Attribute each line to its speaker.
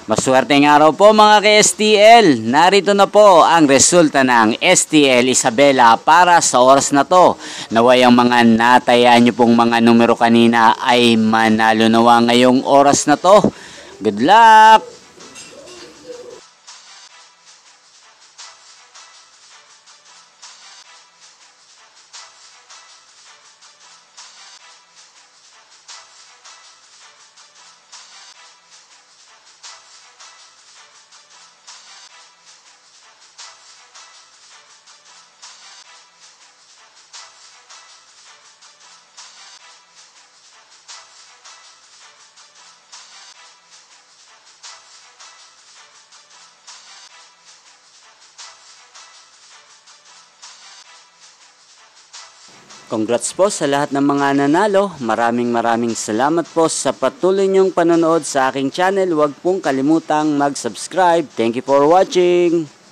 Speaker 1: Maswerteng araw po mga ka-STL. Narito na po ang resulta ng STL Isabela para sa oras na to. Naway ang mga natayaan nyo pong mga numero kanina ay manalo nawa ngayong oras na to. Good luck! Congrats po sa lahat ng mga nanalo. Maraming salamat po sa patuloy niyong panonood sa aking channel. Huwag pong kalimutang mag-subscribe. Thank you for watching.